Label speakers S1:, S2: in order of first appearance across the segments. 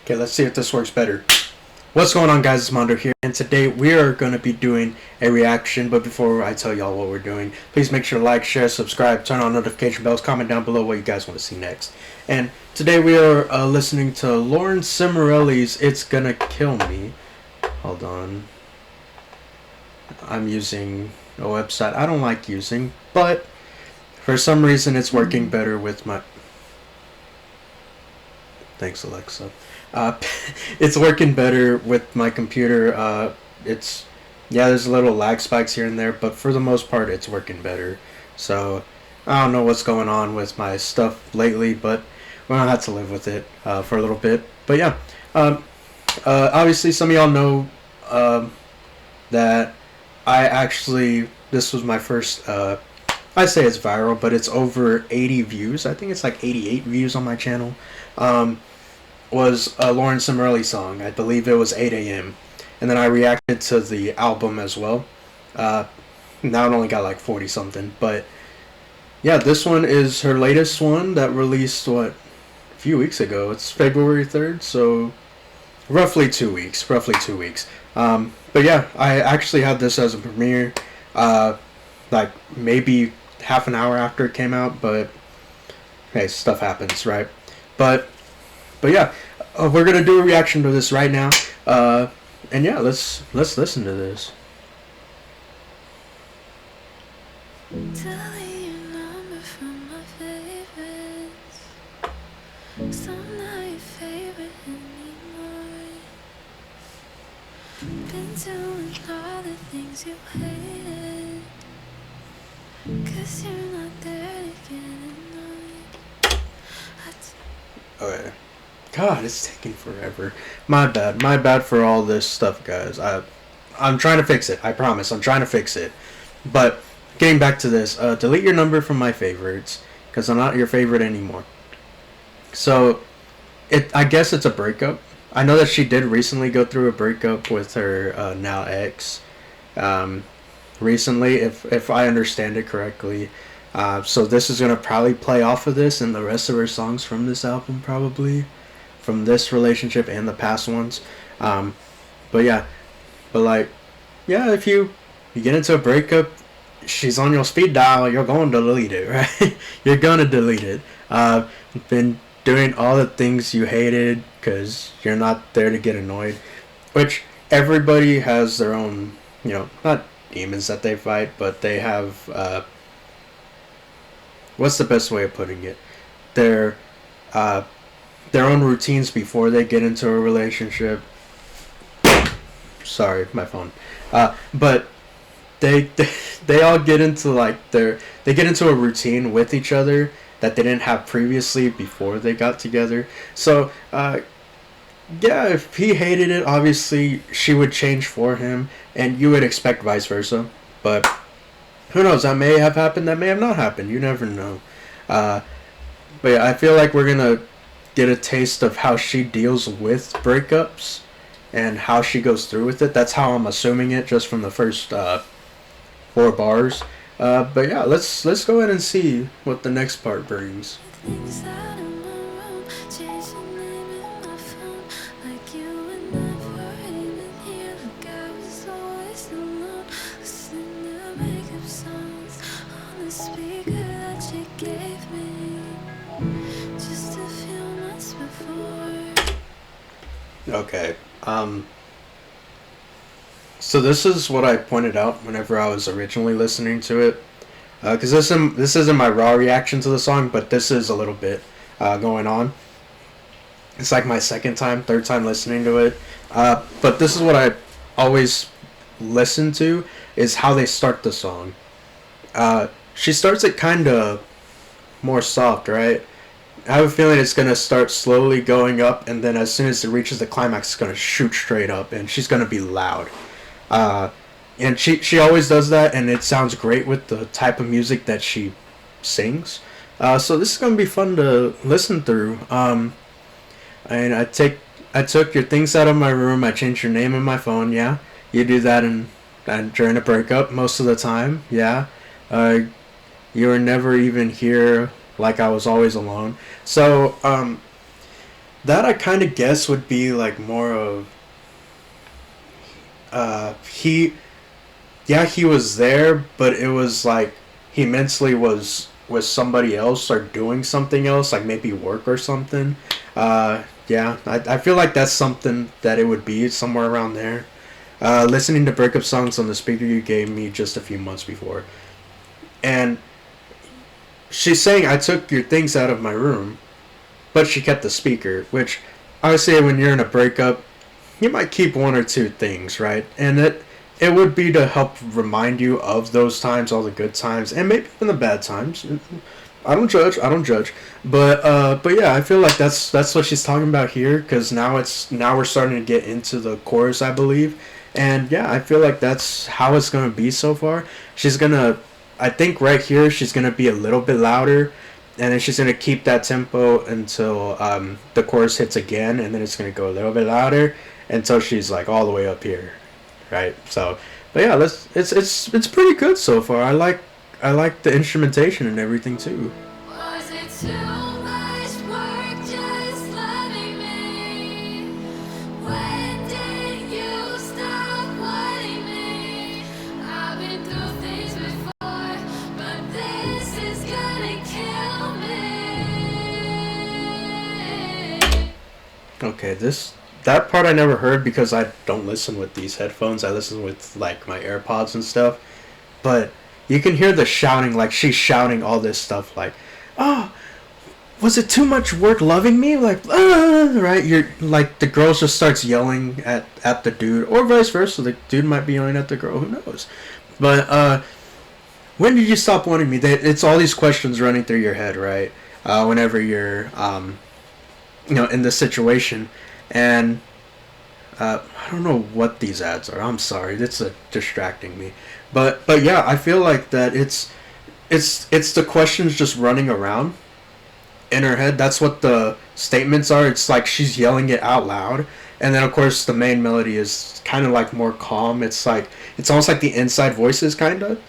S1: Okay, let's see if this works better. What's going on, guys? It's Mondo here, and today we are going to be doing a reaction. But before I tell y'all what we're doing, please make sure to like, share, subscribe, turn on notification bells, comment down below what you guys want to see next. And today we are listening to Lauren CIMORELLI's It's Gonna Kill Me. Hold on. I'm using a website I don't like using, but for some reason it's working better with my... Thanks, Alexa. It's working better with my computer. There's little lag spikes here and there, but for the most part it's working better. So I don't know what's going on with my stuff lately, but we're gonna have to live with it for a little bit. But yeah, obviously some of y'all know that this was my first, I say it's viral, but it's over 80 views. I think it's like 88 views on my channel. Was a Lauren CIMORELLI song. I believe it was 8 a.m. And then I reacted to the album as well. Now it only got like 40 something. But yeah, this one is her latest one that released, a few weeks ago. It's February 3rd, so roughly 2 weeks. But yeah, I actually had this as a premiere, like maybe half an hour after it came out. But hey, stuff happens, right? But yeah, we're gonna do a reaction to this right now, and yeah, let's listen to this.
S2: Been doing all the things you hated, 'cause you're not there to get annoyed.
S1: Okay. God, it's taking forever. My bad for all this stuff, guys. I'm trying to fix it. I promise. I'm trying to fix it. But getting back to this, delete your number from my favorites because I'm not your favorite anymore. So, I guess it's a breakup. I know that she did recently go through a breakup with her now ex. Recently, if I understand it correctly. So this is gonna probably play off of this and the rest of her songs from this album, probably from this relationship and the past ones. But if you get into a breakup, she's on your speed dial, you're going to delete it, right? You're gonna delete it. Been doing all the things you hated because you're not there to get annoyed, which everybody has their own, not demons that they fight, but they have, what's the best way of putting it? Their own routines before they get into a relationship. Sorry, my phone. But they all get into they get into a routine with each other that they didn't have previously before they got together. So yeah, if he hated it, obviously she would change for him, and you would expect vice versa. But who knows? That may have happened. That may have not happened. You never know. But yeah, I feel like we're gonna get a taste of how she deals with breakups and how she goes through with it. That's how I'm assuming it, just from the first 4 bars. But yeah, let's go ahead and see what the next part brings. Okay. So this is what I pointed out whenever I was originally listening to it, because this isn't my raw reaction to the song, but this is a little bit going on. It's like my third time listening to it. But this is what I always listen to, is how they start the song. She starts it kind of more soft, right? I have a feeling it's going to start slowly going up, and then as soon as it reaches the climax, it's going to shoot straight up, and she's going to be loud. And she always does that, and it sounds great with the type of music that she sings. So this is going to be fun to listen through. And I took your things out of my room, I changed your name in my phone, yeah. You do that during a breakup most of the time, yeah. You were never even here, like I was always alone. So That I kind of guess would be like more of he yeah, he was there, but it was like he mentally was with somebody else or doing something else, like maybe work or something. Yeah, I feel like that's something that it would be somewhere around there. Listening to breakup songs on the speaker you gave me just a few months before, and she's saying I took your things out of my room, but she kept the speaker, which I would say when you're in a breakup, you might keep one or two things, right? And it would be to help remind you of those times, all the good times, and maybe even the bad times. I don't judge. I don't judge. But yeah, I feel like that's what she's talking about here. Because now we're starting to get into the chorus, I believe, and yeah, I feel like that's how it's gonna be so far. She's gonna, I think right here she's gonna be a little bit louder, and then she's gonna keep that tempo until the chorus hits again, and then it's gonna go a little bit louder until she's like all the way up here, right? So, but yeah, it's pretty good so far. I like the instrumentation and everything too.
S2: Was it too much work just loving me? When did you stop wanting me? I've been through things before, but this is gonna kill me.
S1: Okay, this that part I never heard because I don't listen with these headphones. I listen with like my AirPods and stuff. But you can hear the shouting, like she's shouting all this stuff, like, "Oh, was it too much work loving me?" Like, right? You're like the girl just starts yelling at the dude, or vice versa. The dude might be yelling at the girl. Who knows? But when did you stop wanting me? It's all these questions running through your head, right? Whenever you're in this situation, and I don't know what these ads are. I'm sorry, it's distracting me. But yeah, I feel like that it's the questions just running around in her head. That's what the statements are. It's like she's yelling it out loud, and then of course the main melody is kind of like more calm. It's like it's almost like the inside voices kind of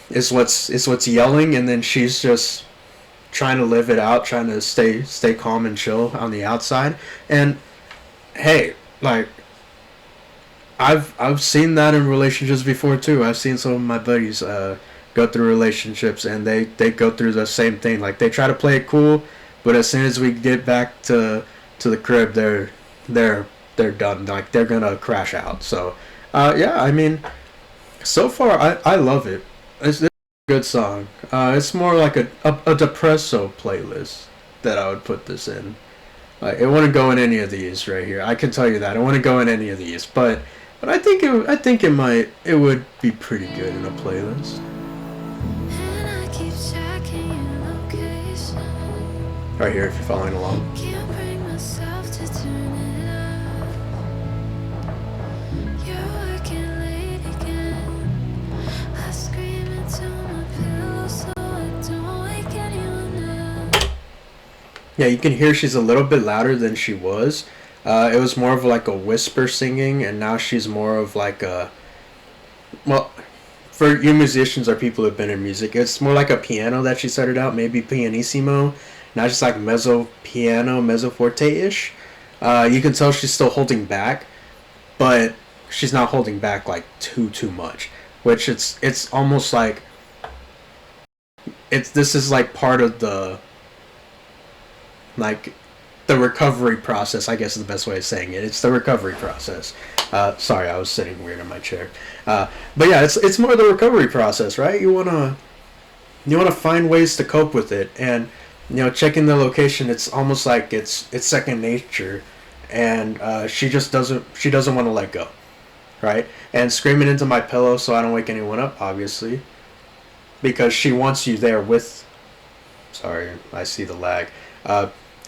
S1: is what's yelling, and then she's just trying to live it out, trying to stay calm and chill on the outside. And hey, like I've seen that in relationships before too. I've seen some of my buddies go through relationships, and they go through the same thing. Like they try to play it cool, but as soon as we get back to the crib, they're they're done. Like they're gonna crash out. So yeah, I mean, so far I love it. It's a good song. It's more like a depresso playlist that I would put this in. Like it wouldn't go in any of these right here. I can tell you that it wouldn't go in any of these. But I think it would be pretty good in a playlist.
S2: And I keep checking your location.
S1: Right here, if you're following along.
S2: Can't bring myself to turn it up. You're working late again. I scream into my pillow so I don't wake anyone up.
S1: Yeah, you can hear she's a little bit louder than she was. It was more of like a whisper singing, and now she's more of like a well, for you musicians or people who've been in music, it's more like a piano that she started out, maybe pianissimo, not just like mezzo piano, mezzo forte ish. You can tell she's still holding back, but she's not holding back like too much. Which it's almost like it's this is like part of like the recovery process. I guess is the best way of saying it. It's the recovery process. Sorry, I was sitting weird in my chair. But yeah, it's more the recovery process, right? You wanna find ways to cope with it, and checking the location. It's almost like it's second nature, and she doesn't want to let go, right? And screaming into my pillow so I don't wake anyone up, obviously, because she wants you there with. Sorry, I see the lag.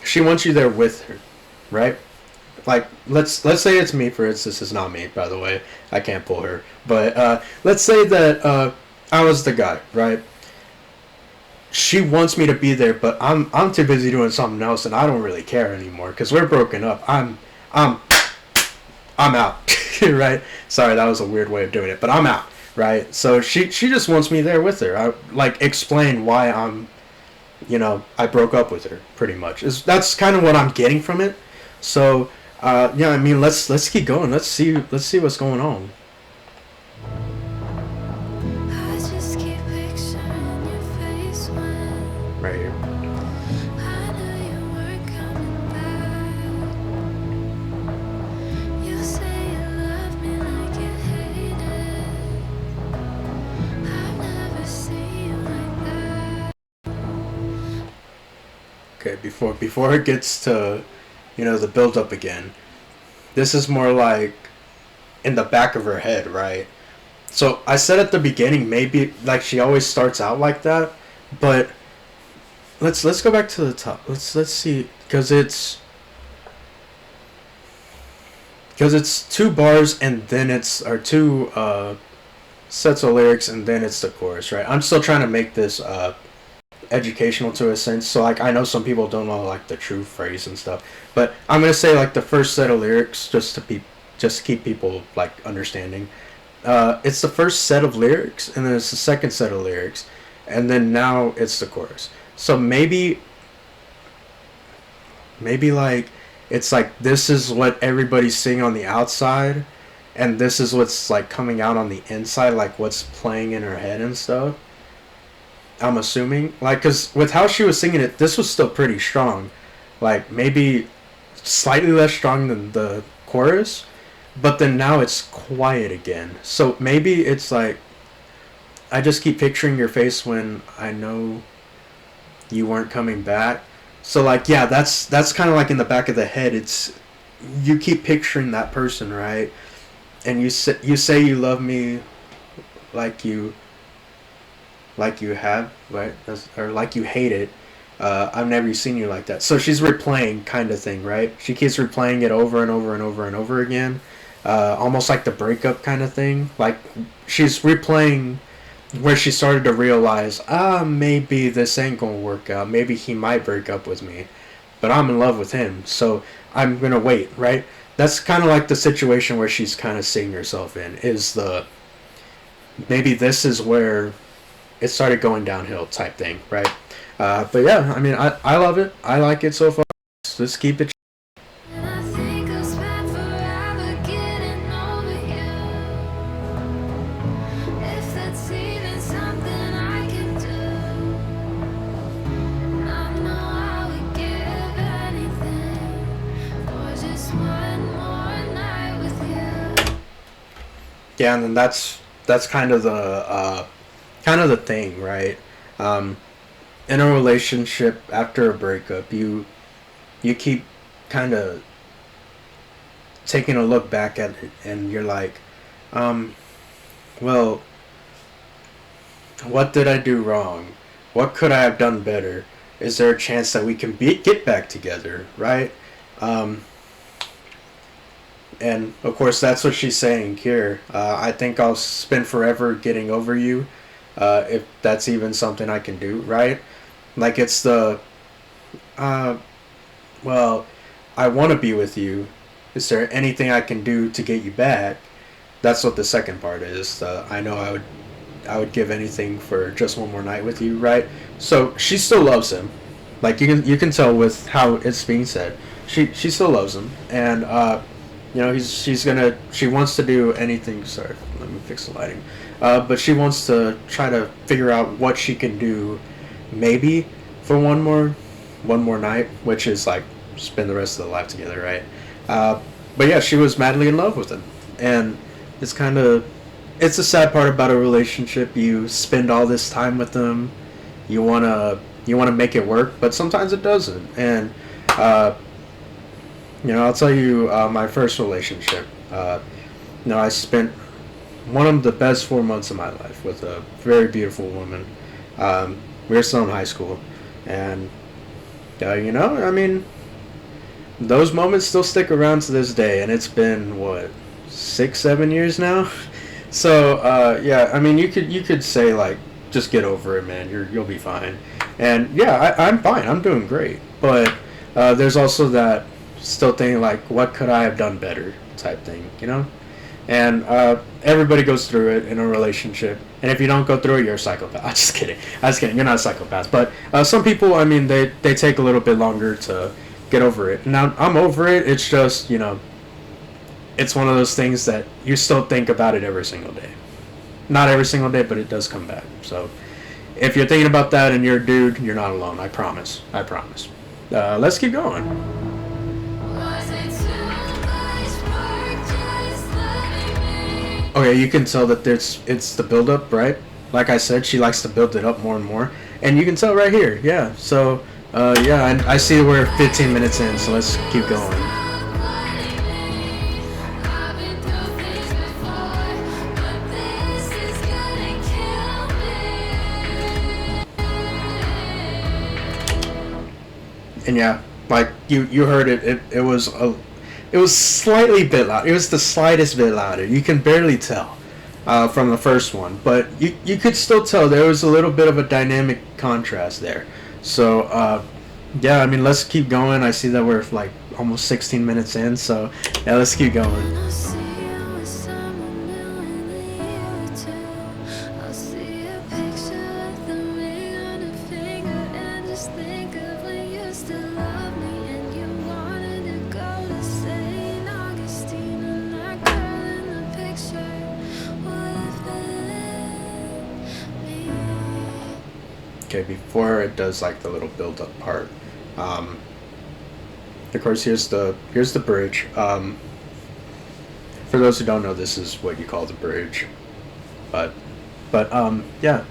S1: She wants you there with her, right? Like let's say it's me, for instance. It's not me, by the way. I can't pull her. But let's say that I was the guy, right? She wants me to be there, but I'm too busy doing something else, and I don't really care anymore because we're broken up. I'm out, right? Sorry, that was a weird way of doing it, but I'm out, right? So she just wants me there with her. I like explain why I broke up with her pretty much. That's kind of what I'm getting from it. So yeah, I mean, let's keep going. Let's see what's going on.
S2: I just keep picturing your face when
S1: Right here.
S2: I knew you weren't coming back. You say you love me like you hate it. I've never seen you like that.
S1: Okay, before it gets to, the build up again. This is more like in the back of her head, right? So I said at the beginning, maybe like she always starts out like that, but let's go back to the top. Let's see, because it's two bars and then it's or two sets of lyrics and then it's the chorus, right? I'm still trying to make this educational to a sense. So like I know some people don't know like the true phrase and stuff, but I'm gonna say like the first set of lyrics just to keep people like understanding. It's the first set of lyrics and then it's the second set of lyrics, and then now it's the chorus. So maybe like it's like this is what everybody's seeing on the outside, and this is what's like coming out on the inside, like what's playing in her head and stuff. I'm assuming, like, cause with how she was singing it, this was still pretty strong, like maybe slightly less strong than the chorus, but then now it's quiet again. So maybe it's like I just keep picturing your face when I know you weren't coming back. So like yeah, that's kind of like in the back of the head. It's you keep picturing that person, right? And you say you love me like you have, right? Or like you hate it. I've never seen you like that. So she's replaying kind of thing, right? She keeps replaying it over and over and over and over again. Almost like the breakup kind of thing. Like she's replaying where she started to realize, maybe this ain't gonna work out. Maybe he might break up with me, but I'm in love with him, so I'm gonna wait, right? That's kind of like the situation where she's kind of seeing herself in. Is the maybe this is where it started going downhill type thing, right? But yeah, I mean, I love it. I like it so far. Let's keep it.
S2: And I think I'll spend forever getting over you. If that's even something I can do. I know I would give anything for just one more night with you.
S1: Yeah, and then that's kind of the thing, right? Um, in a relationship after a breakup, you keep kind of taking a look back at it, and you're like, um, well, what did I do wrong? What could I have done better? Is there a chance that we can get back together, right? Um, and of course, that's what she's saying here. I think I'll spend forever getting over you, if that's even something I can do, right? Like it's uh, well, I want to be with you. Is there anything I can do to get you back? That's what the second part is. I know I would give anything for just one more night with you, right? So she still loves him. Like you can tell with how it's being said. She still loves him, and she wants to do anything. Sorry, let me fix the lighting. But she wants to try to figure out what she can do, maybe for one more night, which is like spend the rest of their life together, right? But yeah, she was madly in love with him, and it's a sad part about a relationship. You spend all this time with them, you wanna make it work, but sometimes it doesn't. And uh, I'll tell you, my first relationship. I spent one of the best 4 months of my life with a very beautiful woman. We were still in high school, and I mean, those moments still stick around to this day, and it's been what 6, 7 years now. So yeah, I mean, you could say like, just get over it, man. You'll be fine. And yeah, I'm fine. I'm doing great. But there's also that still thing like, what could I have done better type thing, And everybody goes through it in a relationship. And if you don't go through it, you're a psychopath. I'm just kidding. I was kidding. You're not a psychopath. But some people, I mean, they take a little bit longer to get over it. Now, I'm over it. It's just, it's one of those things that you still think about it every single day. Not every single day, but it does come back. So if you're thinking about that and you're a dude, you're not alone. I promise. I promise. Let's keep going.
S2: Was it too much work just loving me?
S1: Okay, you can tell that it's the build up, right? Like I said, she likes to build it up more and more, and you can tell right here. Yeah. So, yeah, and I see we're 15 minutes in, so let's keep going.
S2: Stop wanting me. I've been through things before, but this is gonna kill me.
S1: And yeah, like you heard it. It was slightly bit loud. It was the slightest bit louder. You can barely tell from the first one, but you could still tell there was a little bit of a dynamic contrast there. So yeah, I mean, let's keep going. I see that we're like almost 16 minutes in, so yeah, let's keep going.
S2: When I see you with someone new in a year or two, I'll see a picture with the ring on her finger and just think of when you still love me and you wanted to go to St. Augustine, and that girl in the picture would have been me.
S1: Okay, before it does like the little build up part, of course here's the bridge. For those who don't know, this is what you call the bridge, but yeah,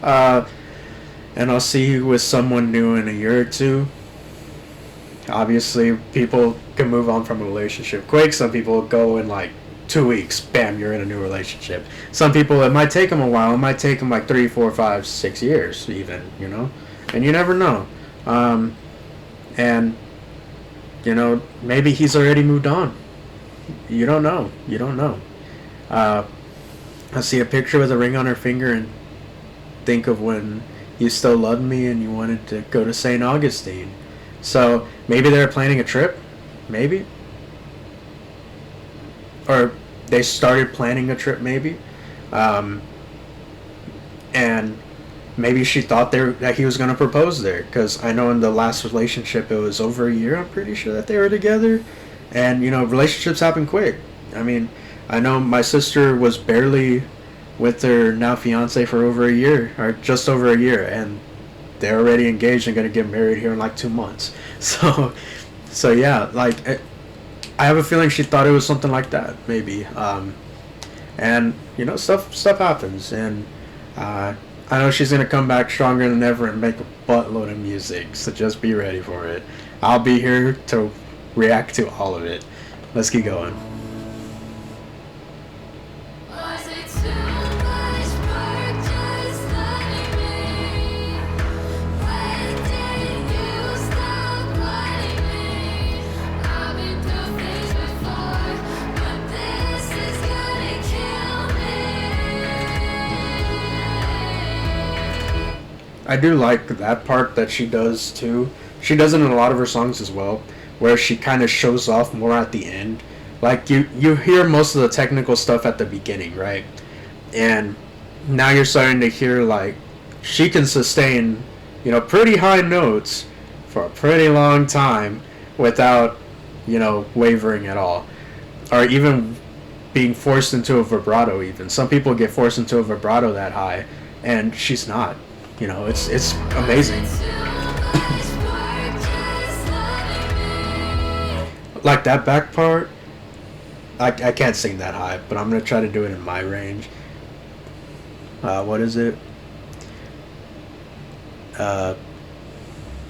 S1: and I'll see you with someone new in a year or two. Obviously, people can move on from a relationship quick. Some people go in like 2 weeks, bam, you're in a new relationship. Some people, it might take them a while. It might take them like 3, 4, 5, 6 years even, and you never know. And maybe he's already moved on. You don't know. I see a picture with a ring on her finger and think of when you still loved me and you wanted to go to St. Augustine. So maybe they're planning a trip, maybe, or they started planning a trip, maybe, and maybe she thought that he was going to propose there, because I know in the last relationship it was over a year, I'm pretty sure, that they were together. And relationships happen quick. I mean, I know my sister was barely with her now fiance for over a year, or just over a year, and they're already engaged and going to get married here in like 2 months. So yeah, like I have a feeling she thought it was something like that, maybe. And stuff happens, and I know she's gonna come back stronger than ever and make a buttload of music, so just be ready for it. I'll be here to react to all of it. Let's keep going.
S2: Was it too much work just loving me? When did you stop wanting me? I've been through things before, but this is gonna kill me.
S1: I do like that part that she does too. She does it in a lot of her songs as well, where she kind of shows off more at the end. Like you hear most of the technical stuff at the beginning, right? And now you're starting to hear like she can sustain, pretty high notes for a pretty long time without, wavering at all, or even being forced into a vibrato. Even some people get forced into a vibrato that high, and she's not. It's amazing. Like that back part, I can't sing that high, but I'm gonna try to do it in my range. What is it?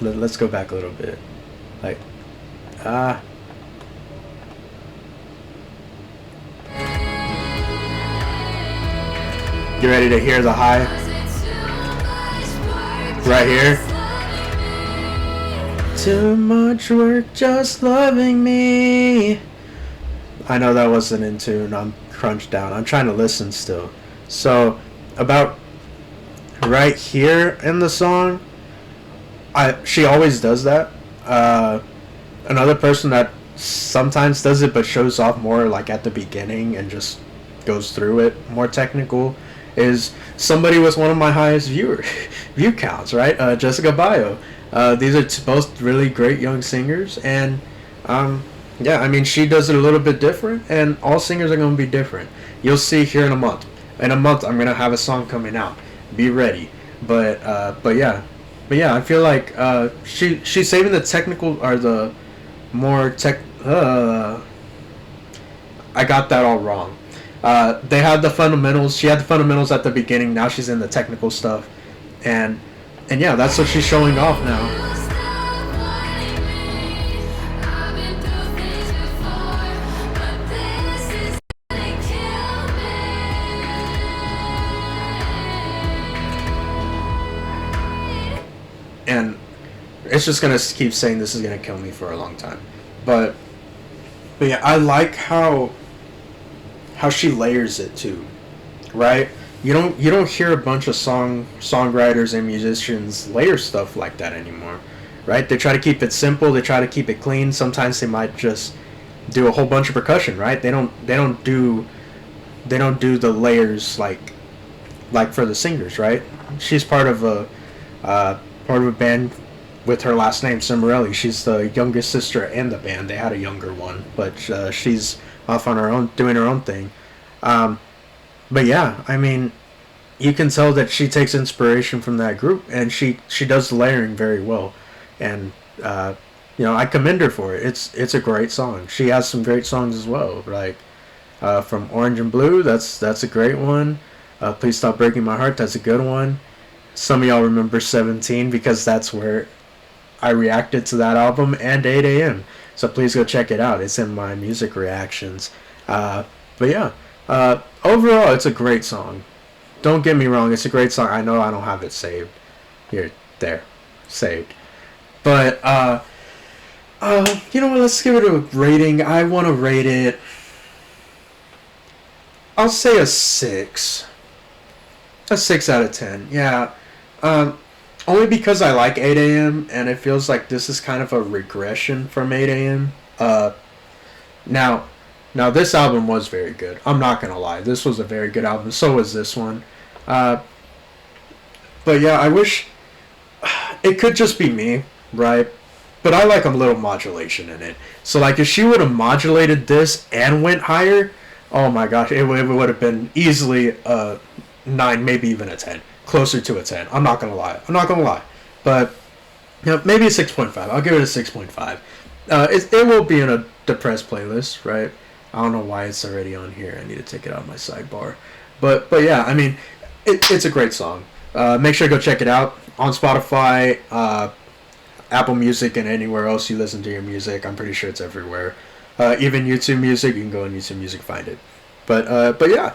S1: Let's go back a little bit. Like, you ready to hear the high? Right here. Too much work just loving me. I know that wasn't in tune. I'm crunched down. I'm trying to listen still. So about right here in the song, she always does that. Another person that sometimes does it but shows off more like at the beginning and just goes through it more technical is somebody with one of my highest view counts, right? Jessica Bio. These are both really great young singers, and yeah, I mean, she does it a little bit different, and all singers are going to be different. You'll see here in a month. In a month, I'm going to have a song coming out. Be ready. But yeah, I feel like she's saving the technical or the more tech. I got that all wrong. They had the fundamentals. She had the fundamentals at the beginning. Now she's in the technical stuff, and yeah, that's what she's showing off now. And it's just gonna keep saying this is gonna kill me for a long time, but yeah, I like how she layers it too, right? You don't hear a bunch of songwriters and musicians layer stuff like that anymore, right? They try to keep it simple. They try to keep it clean. Sometimes they might just do a whole bunch of percussion, right? They don't do the layers like for the singers, right? She's part of a band with her last name CIMORELLI. She's the youngest sister in the band. They had a younger one, but she's off on her own, doing her own thing. But yeah, I mean, you can tell that she takes inspiration from that group, and she does the layering very well, and I commend her for it. It's a great song. She has some great songs as well, like from Orange and Blue. That's a great one. Please Stop Breaking My Heart. That's a good one. Some of y'all remember 17 because that's where I reacted to that album, and 8 a.m. So please go check it out. It's in my music reactions. But yeah, overall, it's a great song. Don't get me wrong, it's a great song. I know I don't have it saved. Here, there, saved. But, you know what, let's give it a rating. I want to rate it, I'll say a 6. A 6 out of 10, yeah. Only because I like 8 a.m. and it feels like this is kind of a regression from 8 a.m. Now this album was very good. I'm not gonna lie, this was a very good album. So was this one. But yeah, I wish it could just be me, right? But I like a little modulation in it. So like if she would have modulated this and went higher, oh my gosh, it would have been easily 9, maybe even a 10. Closer to a 10. I'm not gonna lie. But maybe a 6.5. I'll give it a 6.5. It will be in a depressed playlist, right? I don't know why it's already on here. I need to take it out of my sidebar. But yeah, I mean, it's a great song. Make sure to go check it out on Spotify, Apple Music, and anywhere else you listen to your music. I'm pretty sure it's everywhere. Even YouTube Music, you can go on YouTube Music find it. But yeah.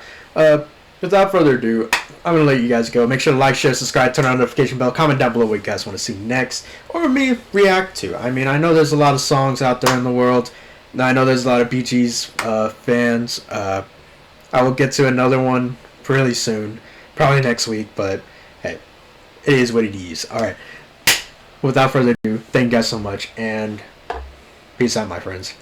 S1: Without further ado, I'm going to let you guys go. Make sure to like, share, subscribe, turn on the notification bell, comment down below what you guys want to see next, or me react to. I mean, I know there's a lot of songs out there in the world. I know there's a lot of Bee Gees fans. I will get to another one really soon, probably next week, but hey, it is what it is. Alright, without further ado, thank you guys so much, and peace out, my friends.